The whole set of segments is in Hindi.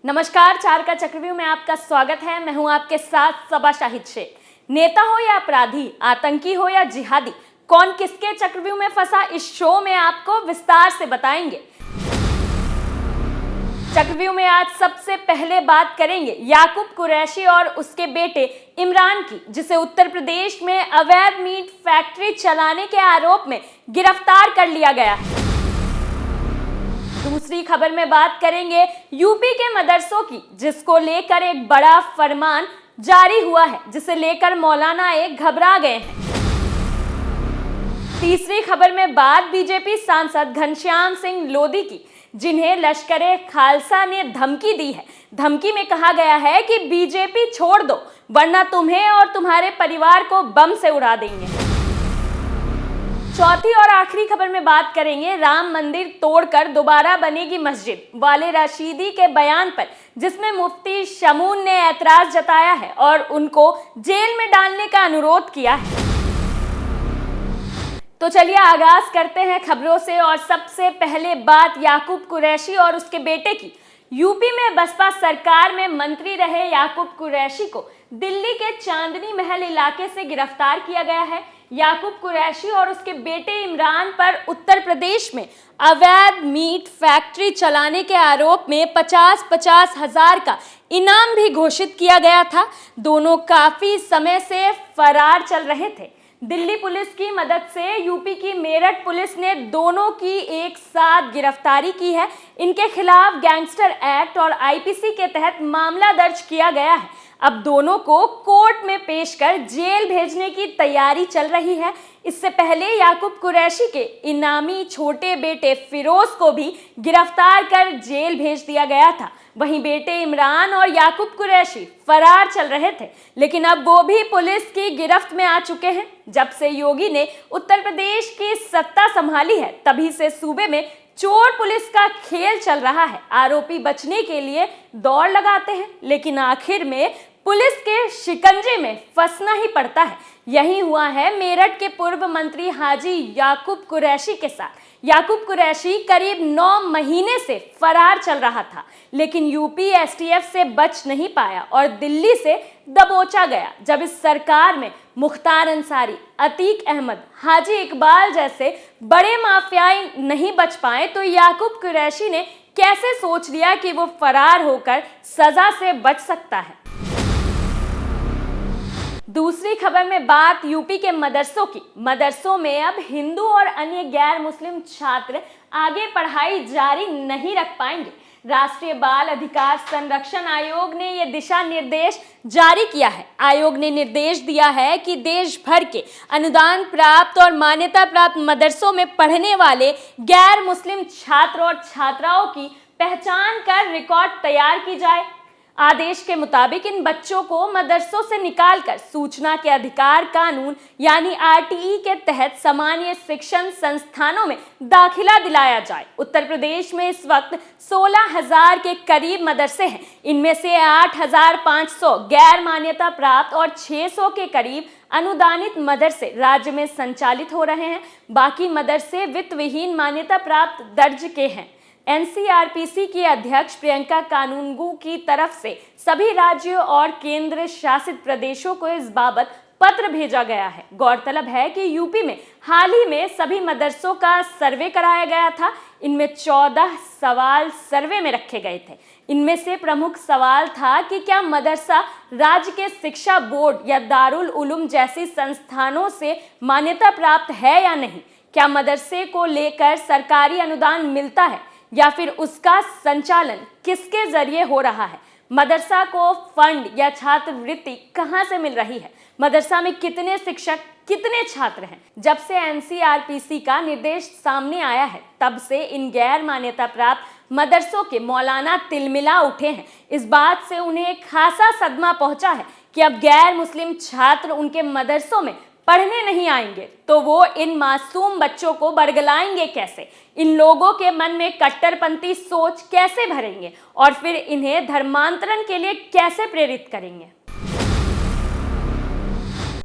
नमस्कार, चार का चक्रव्यूह में आपका स्वागत है। मैं हूं आपके साथ सबा शाहिद शेख। नेता हो या अपराधी, आतंकी हो या जिहादी, कौन किसके चक्रव्यूह में फंसा, इस शो में आपको विस्तार से बताएंगे। चक्रव्यूह में आज सबसे पहले बात करेंगे याकूब कुरैशी और उसके बेटे इमरान की, जिसे उत्तर प्रदेश में अवैध मीट फैक्ट्री चलाने के आरोप में गिरफ्तार कर लिया गया है। दूसरी खबर में बात करेंगे यूपी के मदरसों की, जिसको लेकर एक बड़ा फरमान जारी हुआ है, जिसे लेकर मौलाना घबरा गए हैं। तीसरी खबर में बात बीजेपी सांसद घनश्याम सिंह लोधी की, जिन्हें लश्कर-ए खालसा ने धमकी दी है। धमकी में कहा गया है कि बीजेपी छोड़ दो, वरना तुम्हें और तुम्हारे परिवार को बम से उड़ा देंगे। चौथी और आखिरी खबर में बात करेंगे राम मंदिर तोड़कर दोबारा बनेगी मस्जिद वाले रशीदी के बयान पर, जिसमें मुफ्ती शमून ने ऐतराज जताया है और उनको जेल में डालने का अनुरोध किया है। तो चलिए आगाज करते हैं खबरों से, और सबसे पहले बात याकूब कुरैशी और उसके बेटे की। यूपी में बसपा सरकार में मंत्री रहे याकूब कुरैशी को दिल्ली के चांदनी महल इलाके से गिरफ्तार किया गया है। याकूब कुरैशी और उसके बेटे इमरान पर उत्तर प्रदेश में अवैध मीट फैक्ट्री चलाने के आरोप में 50-50 हजार का इनाम भी घोषित किया गया था। दोनों काफी समय से फरार चल रहे थे। दिल्ली पुलिस की मदद से यूपी की मेरठ पुलिस ने दोनों की एक साथ गिरफ्तारी की है। इनके खिलाफ गैंगस्टर एक्ट और आईपीसी के तहत मामला दर्ज किया गया है। अब दोनों को कोर्ट में पेश कर जेल भेजने की तैयारी चल रही है। इससे पहले याकूब कुरैशी के इनामी छोटे बेटे फिरोज को भी गिरफ्तार कर जेल भेज दिया गया था। वहीं बेटे इमरान और याकूब कुरैशी फरार चल रहे थे, लेकिन अब वो भी पुलिस की गिरफ्त में आ चुके हैं। जब से योगी ने उत्तर प्रदेश की सत्ता संभाली है, तभी से सूबे में चोर पुलिस का खेल चल रहा है। आरोपी बचने के लिए दौड़ लगाते हैं, लेकिन आखिर में पुलिस के शिकंजे में फंसना ही पड़ता है। यही हुआ है मेरठ के पूर्व मंत्री हाजी याकूब कुरैशी के साथ। याकूब कुरैशी करीब 9 महीने से फरार चल रहा था, लेकिन यूपी एसटीएफ से बच नहीं पाया और दिल्ली से दबोचा गया। जब इस सरकार में मुख्तार अंसारी, अतीक अहमद, हाजी इकबाल जैसे बड़े माफियाई नहीं बच पाए, तो याकूब कुरैशी ने कैसे सोच लिया कि वो फरार होकर सजा से बच सकता है। दूसरी खबर में बात यूपी के मदरसों की। मदरसों में अब हिंदू और अन्य गैर मुस्लिम छात्र आगे पढ़ाई जारी नहीं रख पाएंगे। राष्ट्रीय बाल अधिकार संरक्षण आयोग ने ये दिशा निर्देश जारी किया है। आयोग ने निर्देश दिया है कि देश भर के अनुदान प्राप्त और मान्यता प्राप्त मदरसों में पढ़ने वाले गैर मुस्लिम छात्र और छात्राओं की पहचान कर रिकॉर्ड तैयार की जाए। आदेश के मुताबिक इन बच्चों को मदरसों से निकालकर सूचना के अधिकार कानून यानी आरटीई के तहत सामान्य शिक्षण संस्थानों में दाखिला दिलाया जाए। उत्तर प्रदेश में इस वक्त 16,000 के करीब मदरसे हैं। इनमें से 8,500 गैर मान्यता प्राप्त और 600 के करीब अनुदानित मदरसे राज्य में संचालित हो रहे हैं। बाकी मदरसे वित्त विहीन मान्यता प्राप्त दर्ज के हैं। एनसीआरपीसी की अध्यक्ष प्रियंका कानूनगो की तरफ से सभी राज्यों और केंद्र शासित प्रदेशों को इस बाबत पत्र भेजा गया है। गौरतलब है कि यूपी में हाल ही में सभी मदरसों का सर्वे कराया गया था। इनमें 14 सवाल सर्वे में रखे गए थे। इनमें से प्रमुख सवाल था कि क्या मदरसा राज्य के शिक्षा बोर्ड या दारुल उलूम जैसी संस्थानों से मान्यता प्राप्त है या नहीं। क्या मदरसे को लेकर सरकारी अनुदान मिलता है या फिर उसका संचालन किसके जरिए हो रहा है। मदरसा को फंड या छात्रवृत्ति कहां से मिल रही है। मदरसा में कितने शिक्षक, कितने छात्र हैं। जब से एनसीआरपीसी का निर्देश सामने आया है, तब से इन गैर मान्यता प्राप्त मदरसों के मौलाना तिलमिला उठे हैं। इस बात से उन्हें खासा सदमा पहुंचा है कि अब गैर मुस्लिम छात्र उनके मदरसों में पढ़ने नहीं आएंगे, तो वो इन मासूम बच्चों को बरगलाएंगे कैसे। इन लोगों के मन में कट्टरपंथी सोच कैसे भरेंगे और फिर इन्हें धर्मांतरण के लिए कैसे प्रेरित करेंगे।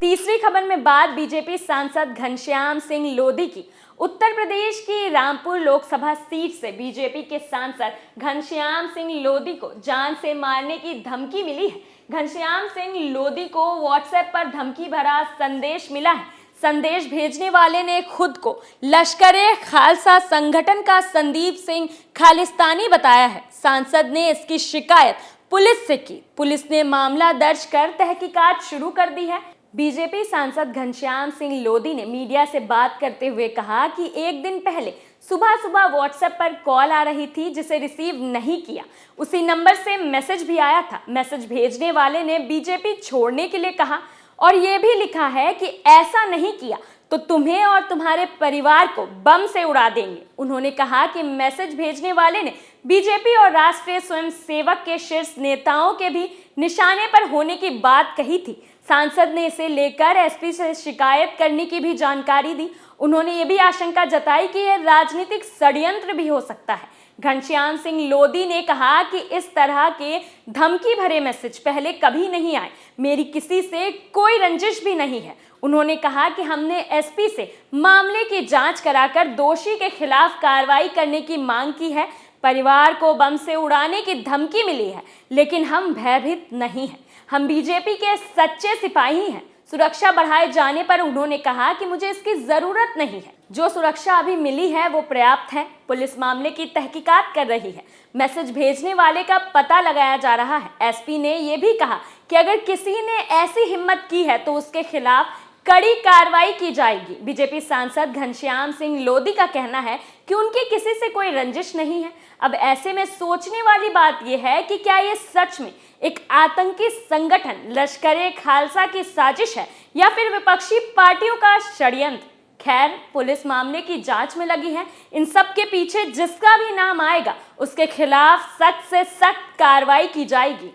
तीसरी खबर में बात बीजेपी सांसद घनश्याम सिंह लोधी की। उत्तर प्रदेश की रामपुर लोकसभा सीट से बीजेपी के सांसद घनश्याम सिंह लोधी को जान से मारने की धमकी मिली है। घनश्याम सिंह लोधी को व्हाट्सएप पर धमकी भरा संदेश मिला है। संदेश भेजने वाले ने खुद को लश्कर-ए-खालसा संगठन का संदीप सिंह खालिस्तानी बताया है। सांसद ने इसकी शिकायत पुलिस से की। पुलिस ने मामला दर्ज कर तहकीकात शुरू कर दी है। बीजेपी सांसद घनश्याम सिंह लोधी ने मीडिया से बात करते हुए कहा कि एक दिन पहले सुबह सुबह व्हाट्सएप पर कॉल आ रही थी जिसे रिसीव नहीं किया। उसी नंबर से मैसेज भी आया था। मैसेज भेजने वाले ने बीजेपी छोड़ने के लिए कहा और ये भी लिखा है कि ऐसा नहीं किया तो तुम्हें और तुम्हारे परिवार को बम से उड़ा देंगे। उन्होंने कहा कि मैसेज भेजने वाले ने बीजेपी और राष्ट्रीय स्वयंसेवक के शीर्ष नेताओं के भी निशाने पर होने की बात कही थी। सांसद ने इसे लेकर एसपी से शिकायत करने की भी जानकारी दी। उन्होंने ये भी आशंका जताई कि यह राजनीतिक षड्यंत्र भी हो सकता है। घनश्याम सिंह लोधी ने कहा कि इस तरह के धमकी भरे मैसेज पहले कभी नहीं आए। मेरी किसी से कोई रंजिश भी नहीं है। उन्होंने कहा कि हमने एसपी से मामले की जांच कराकर दोषी के खिलाफ कार्रवाई करने की मांग की है। परिवार को बम से उड़ाने की धमकी मिली है, लेकिन हम भयभीत नहीं हैं। हम बीजेपी के सच्चे सिपाही हैं। सुरक्षा बढ़ाए जाने पर उन्होंने कहा कि मुझे इसकी जरूरत नहीं है। जो सुरक्षा अभी मिली है वो पर्याप्त है। पुलिस मामले की तहकीकात कर रही है। मैसेज भेजने वाले का पता लगाया जा रहा है। एसपी ने ये भी कहा कि अगर किसी ने ऐसी हिम्मत की है तो उसके खिलाफ कड़ी कार्रवाई की जाएगी। बीजेपी सांसद घनश्याम सिंह लोधी का कहना है कि उनकी किसी से कोई रंजिश नहीं है। अब ऐसे में सोचने वाली बात यह है कि क्या ये सच में एक आतंकी संगठन लश्कर-ए-खालसा की साजिश है या फिर विपक्षी पार्टियों का षड्यंत्र। खैर, पुलिस मामले की जांच में लगी है। इन सब के पीछे जिसका भी नाम आएगा उसके खिलाफ सख्त से सख्त कार्रवाई की जाएगी।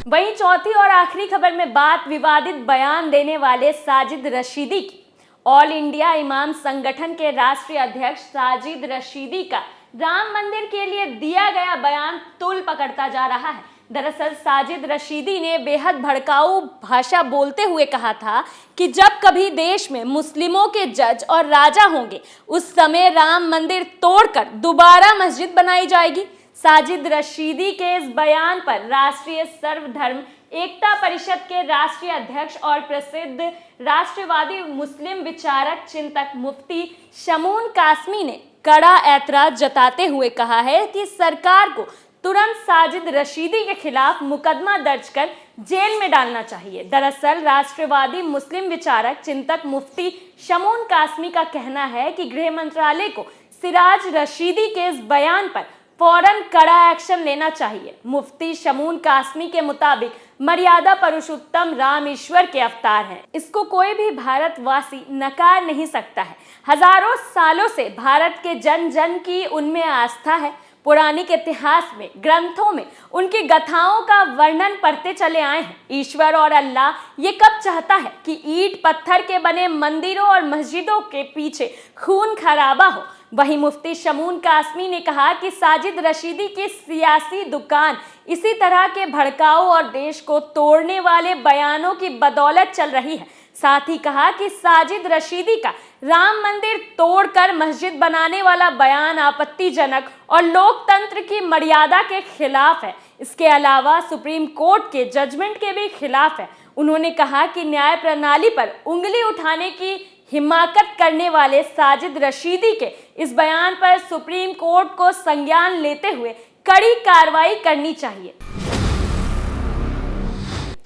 वहीं चौथी और आखिरी खबर में बात विवादित बयान देने वाले साजिद रशीदी की। ऑल इंडिया इमाम संगठन के राष्ट्रीय अध्यक्ष साजिद रशीदी का राम मंदिर के लिए दिया गया बयान तूल पकड़ता जा रहा है। दरअसल साजिद रशीदी ने बेहद भड़काऊ भाषा बोलते हुए कहा था कि जब कभी देश में मुस्लिमों के जज और राजा होंगे उस समय राम मंदिर तोड़कर दोबारा मस्जिद बनाई जाएगी। साजिद रशीदी के इस बयान पर राष्ट्रीय सर्वधर्म एकता परिषद के राष्ट्रीय अध्यक्ष और प्रसिद्ध राष्ट्रवादी मुस्लिम विचारक चिंतक मुफ्ती शमून कासमी ने कड़ा ऐतराज जताते हुए कहा है कि सरकार को तुरंत साजिद रशीदी के खिलाफ मुकदमा दर्ज कर जेल में डालना चाहिए। दरअसल राष्ट्रवादी मुस्लिम विचारक चिंतक मुफ्ती शमून कासमी का कहना है कि गृह मंत्रालय को सिराज रशीदी के इस बयान पर फौरन कड़ा एक्शन लेना चाहिए। मुफ्ती शमून कासमी के मुताबिक मर्यादा पुरुषोत्तम राम ईश्वर के अवतार हैं। इसको कोई भी भारतवासी नकार नहीं सकता है। हजारों सालों से भारत के जन जन की उनमें आस्था है। पौराणिक इतिहास में, ग्रंथों में उनकी गाथाओं का वर्णन पढ़ते चले आए हैं। ईश्वर और अल्लाह ये कब चाहता है कि ईंट पत्थर के बने मंदिरों और मस्जिदों के पीछे खून खराबा हो। वहीं मुफ्ती शमून कासमी ने कहा कि साजिद रशीदी की सियासी दुकान इसी तरह के भड़काऊ और देश को तोड़ने वाले बयानों की बदौलत चल रही है। साथ ही कहा कि साजिद रशीदी का राम मंदिर तोड़कर मस्जिद बनाने वाला बयान आपत्तिजनक और लोकतंत्र की मर्यादा के खिलाफ है। इसके अलावा सुप्रीम कोर्ट के जजमेंट के भी खिलाफ है। उन्होंने कहा कि न्याय प्रणाली पर उंगली उठाने की हिमाकत करने वाले साजिद रशीदी के इस बयान पर सुप्रीम कोर्ट को संज्ञान लेते हुए कड़ी कार्रवाई करनी चाहिए।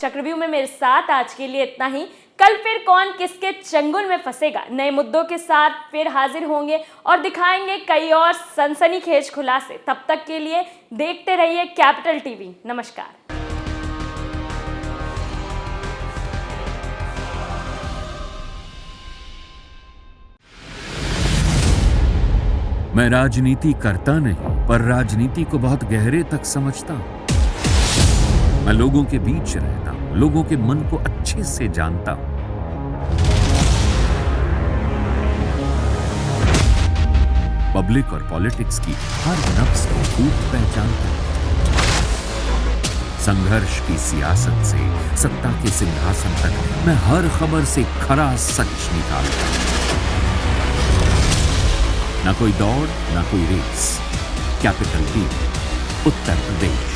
चक्रव्यूह में मेरे साथ आज के लिए इतना ही। कल फिर कौन किसके चंगुल में फंसेगा, नए मुद्दों के साथ फिर हाजिर होंगे और दिखाएंगे कई और सनसनीखेज खुलासे। तब तक के लिए देखते रहिए कैपिटल टीवी। नमस्कार। मैं राजनीति करता नहीं, पर राजनीति को बहुत गहरे तक समझता हूं। मैं लोगों के बीच रहता हूं, लोगों के मन को अच्छे से जानता हूं। पब्लिक और पॉलिटिक्स की हर नब्ज को खूब पहचानता हूं। संघर्ष की सियासत से सत्ता के सिंहासन तक मैं हर खबर से खरा सच निकालता हूं। ना कोई दौड़, ना कोई race. Capital T, Uttar Pradesh.